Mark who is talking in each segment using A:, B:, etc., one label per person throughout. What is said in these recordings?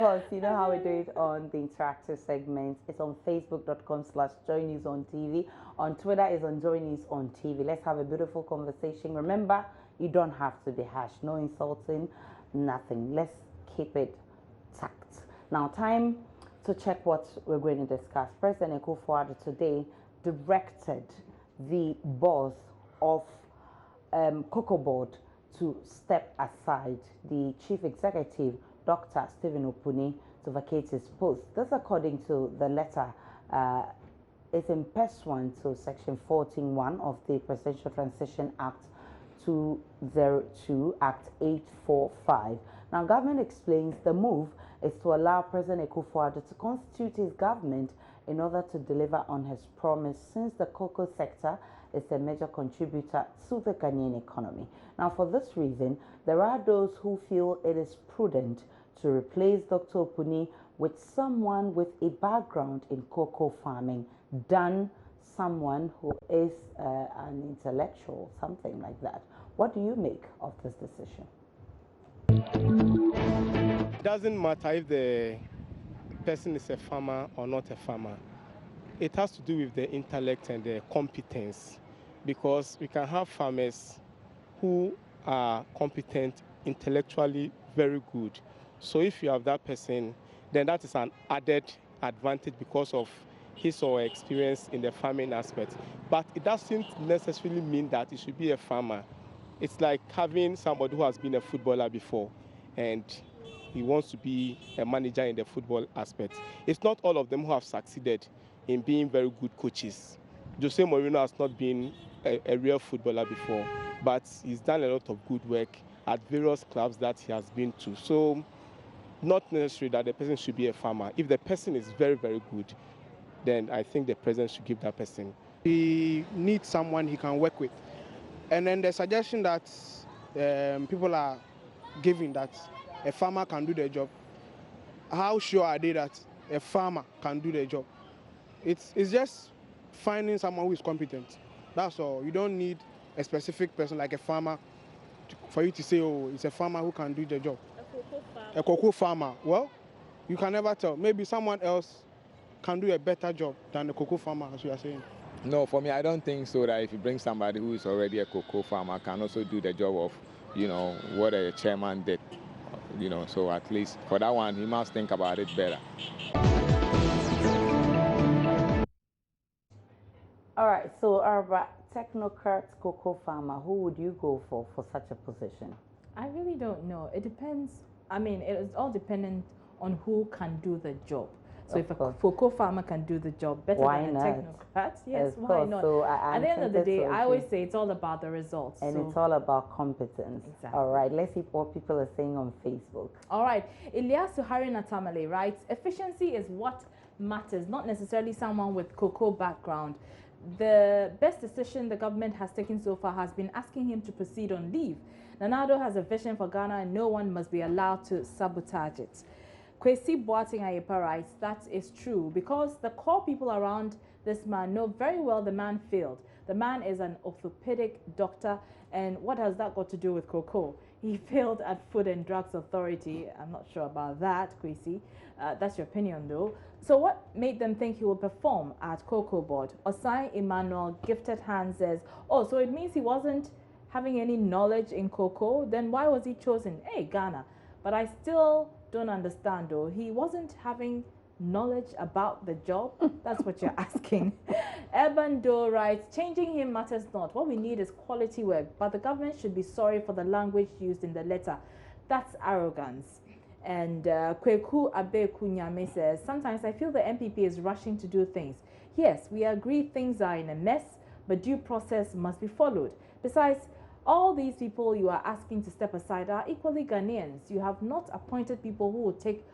A: Of course, you know how we do it on the interactive segments. It's on facebook.com/joynews on TV. On Twitter is on Joy News on TV. Let's have a beautiful conversation. Remember, you don't have to be harsh. No insulting, nothing. Let's keep it tact. Now, time to check what we're going to discuss. President Akufo-Addo today directed the boss of COCOBOD to step aside. The chief executive, Dr. Stephen Opuni, to vacate his post. This, according to the letter, is in pursuant to Section 14(1) of the Presidential Transition Act 202, Act 845. Now, government explains the move is to allow President Akufo-Addo to constitute his government in order to deliver on his promise, since the cocoa sector is a major contributor to the Ghanaian economy. Now, for this reason, there are those who feel it is prudent to replace Dr. Opuni with someone with a background in cocoa farming than someone who is an intellectual, something like that. What do you make of this decision?
B: It doesn't matter if the person is a farmer or not a farmer. It has to do with the intellect and the competence, because we can have farmers who are competent, intellectually very good. So if you have that person, then that is an added advantage because of his or her experience in the farming aspect. But it doesn't necessarily mean that he should be a farmer. It's like having somebody who has been a footballer before and he wants to be a manager in the football aspect. It's not all of them who have succeeded in being very good coaches. Jose Mourinho has not been a real footballer before, but he's done a lot of good work at various clubs that he has been to. So not necessarily that the person should be a farmer. If the person is very, very good, then I think the president should give that person.
C: He needs someone he can work with. And then the suggestion that people are giving that a farmer can do the job, how sure are they that a farmer can do the job? It's just finding someone who is competent. That's all. You don't need a specific person like a farmer for you to say, oh, it's a farmer who can do the job. A cocoa farmer. Well, you can never tell. Maybe someone else can do a better job than the cocoa farmer, as you are saying.
D: No, for me, I don't think so that if you bring somebody who is already a cocoa farmer can also do the job of, what a chairman did. So at least for that one, he must think about it better.
A: All right, so our technocrat cocoa farmer, who would you go for such a position?
E: I really don't know. It depends. I mean, it is all dependent on who can do the job. So if a cocoa farmer can do the job better than a technocrat, yes, why not? So at the end of the day, I always say it's all about the results.
A: And it's all about competence.
E: Exactly.
A: All right, let's see what people are saying on Facebook.
E: All right, Ilyasu Harinatamale writes, efficiency is what matters, not necessarily someone with cocoa background. The best decision the government has taken so far has been asking him to proceed on leave. Nanado has a vision for Ghana and no one must be allowed to sabotage it. Kwesi Boating Ayepa writes, that is true, because the core people around this man know very well the man failed. The man is an orthopedic doctor, and what has that got to do with cocoa? He failed at Food and Drugs Authority. I'm not sure about that, Kwesi. That's your opinion, though. So what made them think he will perform at COCOBOD? Osai Emmanuel, Gifted Hand, says, oh, so it means he wasn't having any knowledge in cocoa? Then why was he chosen? Hey, Ghana. But I still don't understand, though. He wasn't having knowledge about the job. That's what you're asking. Urban Doe writes, changing him matters not. What we need is quality work, but the government should be sorry for the language used in the letter. That's arrogance. And Kweku Abeku Nyame says, sometimes I feel the MPP is rushing to do things. Yes, we agree things are in a mess, but due process must be followed. Besides, all these people you are asking to step aside are equally Ghanaians. You have not appointed people who will take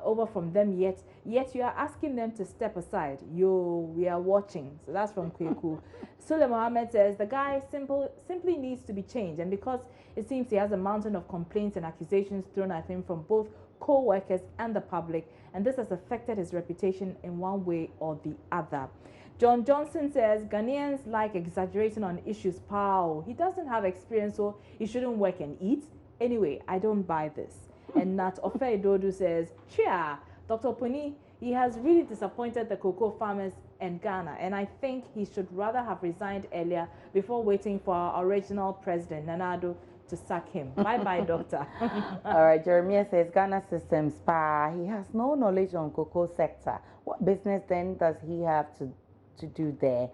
E: over from them yet you are asking them to step aside. We are watching. So that's from Kweku. Sule Mohammed says, the guy simply needs to be changed, and because it seems he has a mountain of complaints and accusations thrown at him from both co-workers and the public, and this has affected his reputation in one way or the other. John Johnson says, Ghanaians like exaggerating on issues. Pow. He doesn't have experience, so he shouldn't work and eat. Anyway, I don't buy this. And Nat Ofe Dodu says, Chia, Dr. Puni, he has really disappointed the cocoa farmers and Ghana, and I think he should rather have resigned earlier before waiting for our original president, Nanado, to sack him. Bye-bye, doctor.
A: All right, Jeremiah says, Ghana systems, he has no knowledge on cocoa sector. What business then does he have to do there?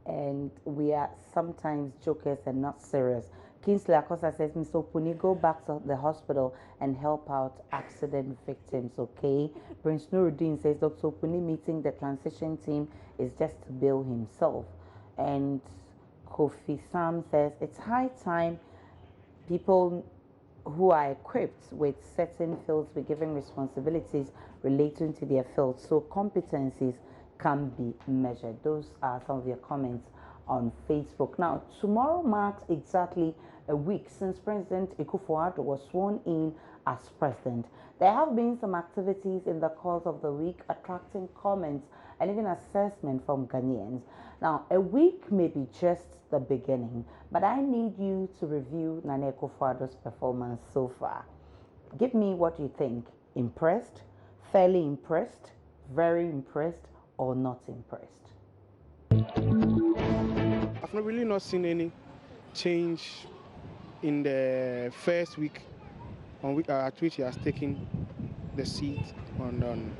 A: And we are sometimes jokers and not serious. Kingsley Akosa says, Mr. Puni, go back to the hospital and help out accident victims, okay? Prince Nuruddin says, Dr. Puni meeting the transition team is just to bill himself. And Kofi Sam says, it's high time people who are equipped with certain fields be given responsibilities relating to their field, so competencies can be measured. Those are some of your comments on Facebook. Now, tomorrow marks exactly a week since President Akufo-Addo was sworn in as president. There have been some activities in the course of the week attracting comments and even assessment from Ghanaians. Now, a week may be just the beginning, but I need you to review Nana Akufo-Addo's performance so far. Give me what you think. Impressed, fairly impressed, very impressed, or not impressed?
C: I've really not seen any change in the first week at which he has taken the seat, and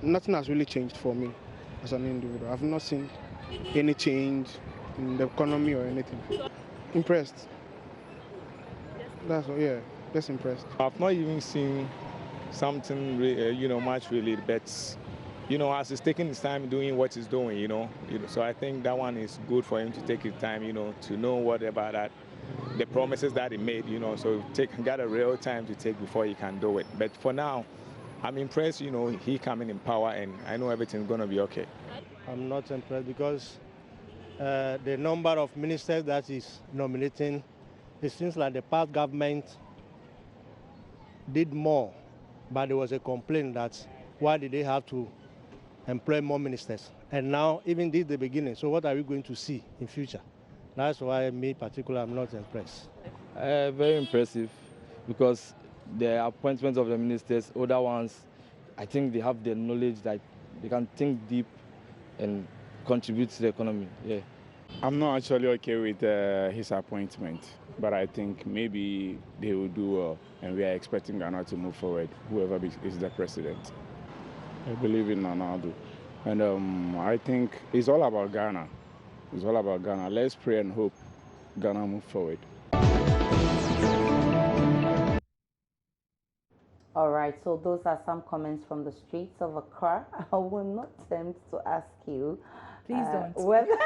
C: nothing has really changed for me as an individual. I've not seen any change in the economy or anything. Impressed. That's all, yeah, just impressed.
D: I've not even seen something, much really, but, as he's taking his time doing what he's doing, so I think that one is good for him to take his time, to know whatever that, the promises that he made, so got a real time to take before he can do it. But for now, I'm impressed, he coming in power, and I know everything's going to be okay.
F: I'm not impressed because the number of ministers that is nominating, it seems like the past government did more, but there was a complaint that why did they have to employ more ministers? And now, even this is the beginning, so what are we going to see in future? That's why me particularly, I'm not impressed.
G: Very impressive, because the appointments of the ministers, other ones, I think they have the knowledge that they can think deep and contribute to the economy. Yeah.
H: I'm not actually okay with his appointment, but I think maybe they will do well, and we are expecting Ghana to move forward, whoever is the president. I believe in Nanado, and I think it's all about Ghana. It's all about Ghana. Let's pray and hope Ghana move forward.
A: All right, so those are some comments from the streets of Accra. I will not attempt to ask you.
E: Please don't.
A: Whether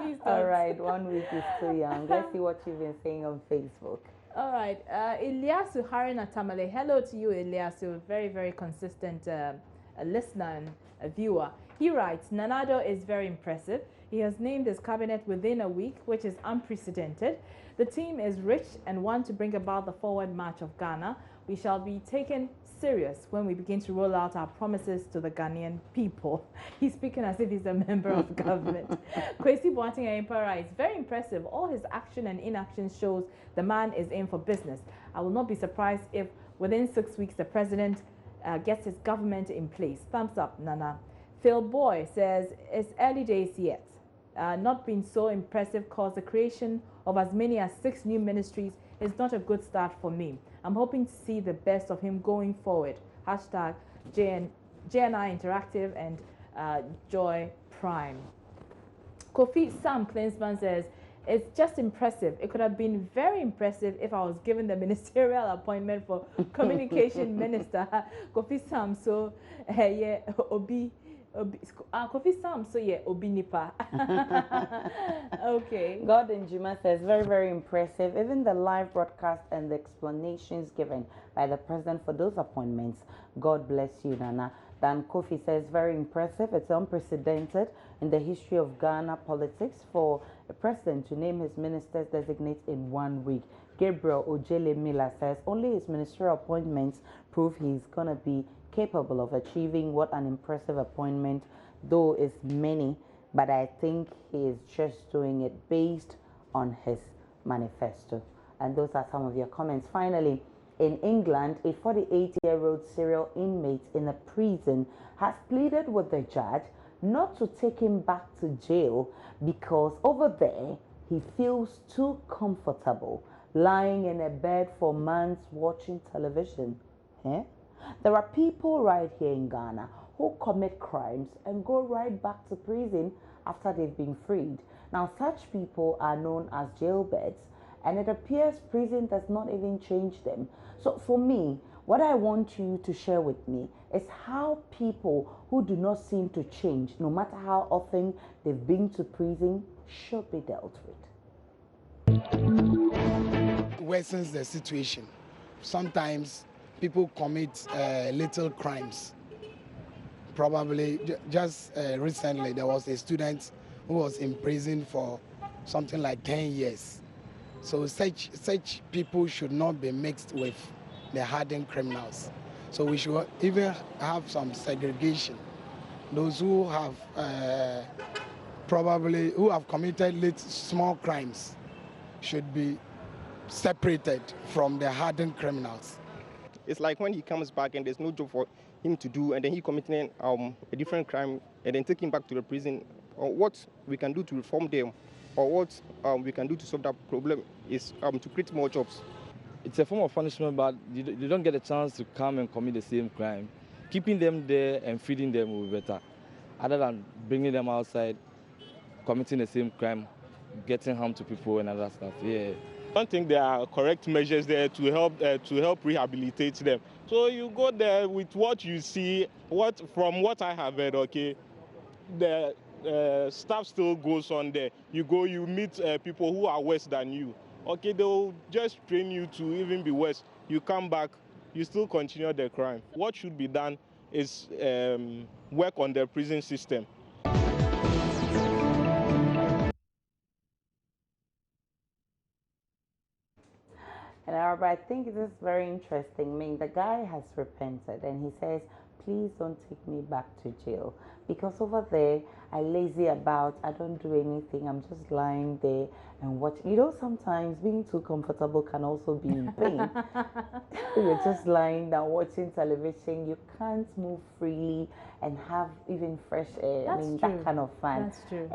E: Please don't.
A: All right, 1 week is too young. Let's see what you've been saying on Facebook.
E: All right, Ilyasu Harina Tamale. Hello to you, Ilyasu. Very, very consistent a listener and a viewer. He writes, Nanado is very impressive. He has named his cabinet within a week, which is unprecedented. The team is rich and want to bring about the forward march of Ghana. We shall be taken serious when we begin to roll out our promises to the Ghanaian people. He's speaking as if he's a member of government. Kwesi Boateng Empire writes, very impressive. All his action and inaction shows the man is in for business. I will not be surprised if within 6 weeks the president gets his government in place. Thumbs up, Nana. Phil Boy says, it's early days yet. Not been so impressive because the creation of as many as 6 new ministries is not a good start for me. I'm hoping to see the best of him going forward. Hashtag JNI Interactive and Joy Prime. Kofi Sam Klinsman says, it's just impressive. It could have been very impressive if I was given the ministerial appointment for communication minister. Kofi Sam, so yeah, Obi. Kofi Sam, so yeah, Obi Nipa. Okay.
A: Gordon Juma says, very, very impressive. Even the live broadcast and the explanations given by the president for those appointments. God bless you, Nana. Dan Kofi says, very impressive. It's unprecedented in the history of Ghana politics for a president to name his ministers designates in 1 week. Gabriel Ojele Miller says, only his ministerial appointments prove he's going to be capable of achieving what an impressive appointment, though is many, but I think he is just doing it based on his manifesto. And those are some of your comments. Finally, In England, a 48-year-old serial inmate in a prison has pleaded with the judge not to take him back to jail because over there he feels too comfortable lying in a bed for months watching television. Eh? There are people right here in Ghana who commit crimes and go right back to prison after they've been freed. Now, such people are known as jailbirds, and it appears prison does not even change them. So for me, what I want you to share with me is how people who do not seem to change, no matter how often they've been to prison, should be dealt with.
I: Worsens the situation. Sometimes people commit little crimes. Probably just recently there was a student who was in prison for something like 10 years. So such people should not be mixed with the hardened criminals. So we should even have some segregation. Those who have who have committed small crimes should be separated from the hardened criminals.
J: It's like when he comes back and there's no job for him to do, and then he committing a different crime, and then take him back to the prison. Or what we can do to reform them, or what we can do to solve that problem is to create more jobs.
G: It's a form of punishment, but they don't get a chance to come and commit the same crime. Keeping them there and feeding them will be better, other than bringing them outside, committing the same crime, getting harm to people and other stuff. Yeah.
B: I don't think there are correct measures there to help rehabilitate them. So you go there with what you see. From what I have heard, okay, the staff still goes on there. You go, you meet people who are worse than you. Okay, they'll just train you to even be worse. You come back, you still continue the crime. What should be done is work on the prison system.
A: And I think this is very interesting. I mean, the guy has repented and he says, please don't take me back to jail. Because over there, I lazy about, I don't do anything. I'm just lying there and watching. You know, sometimes being too comfortable can also be in pain. You're just lying down watching television. You can't move freely and have even fresh air.
E: That's true.
A: That kind of fun.
E: That's true.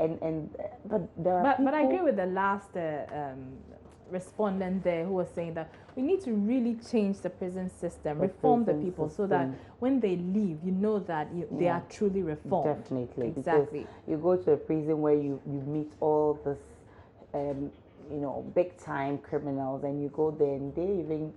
A: But there are people...
E: But I agree with the last respondent there who was saying that we need to really change the prison system, reform the people so that when they leave, you know that they are truly reformed.
A: Definitely.
E: Exactly.
A: Because you go to a prison where you meet all this, big time criminals, and you go there and they even,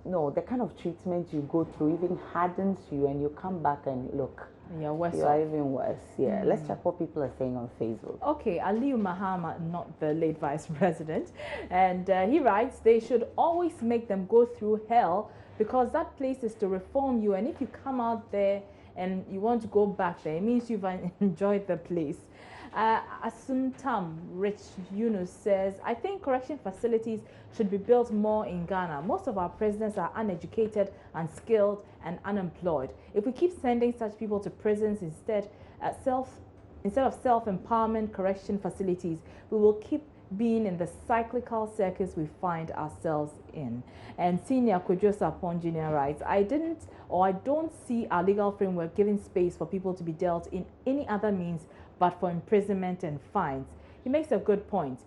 A: the kind of treatment you go through even hardens you, and you come back and look.
E: You're worse.
A: You are even worse. Yeah. Let's check what people are saying on Facebook.
E: Okay, Aliu Mahama, not the late vice president, and he writes, they should always make them go through hell because that place is to reform you, and if you come out there and you want to go back there, it means you've enjoyed the place. Asuntam Rich Yunus says, I think correction facilities should be built more in Ghana. Most of our presidents are uneducated, unskilled, and unemployed. If we keep sending such people to prisons instead of self-empowerment correction facilities, we will keep being in the cyclical circus we find ourselves in. And Senior Kojosa Pon Jr. writes, I don't see our legal framework giving space for people to be dealt in any other means but for imprisonment and fines. He makes a good point,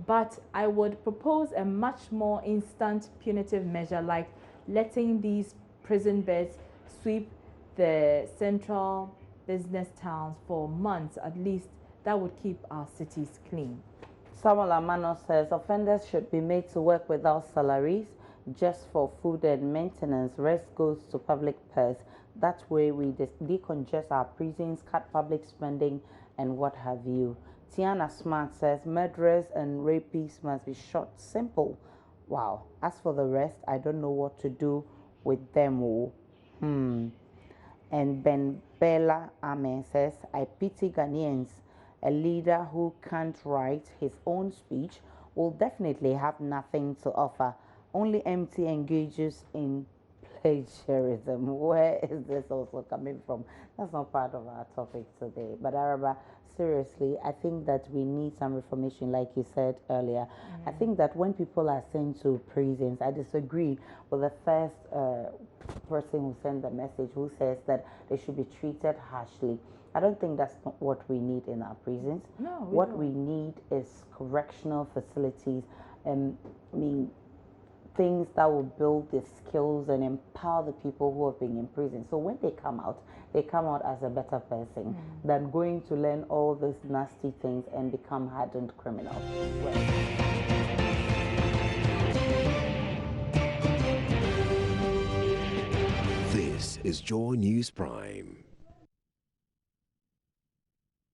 E: but I would propose a much more instant punitive measure like letting these prison beds sweep the central business towns for months at least. That would keep our cities clean.
A: Samuel Amano says offenders should be made to work without salaries just for food and maintenance. Rest goes to public purse. That way we decongest our prisons, cut public spending, and what have you. Tiana Smart says murderers and rapists must be shot. Simple. Wow. As for the rest, I don't know what to do with them. And Ben Bella Ame says, I pity Ghanaians. A leader who can't write his own speech will definitely have nothing to offer. Only empty engages in plagiarism. Where is this also coming from? That's not part of our topic today. But Araba, seriously, I think that we need some reformation, like you said earlier. I think that when people are sent to prisons, I disagree with the first person who sent the message, who says that they should be treated harshly. I don't think that's not what we need in our prisons.
E: No,
A: what we need is correctional facilities, and I mean, things that will build the skills and empower the people who have been in prison. So when they come out as a better person than going to learn all these nasty things and become hardened criminals.
K: This is Joy News Prime.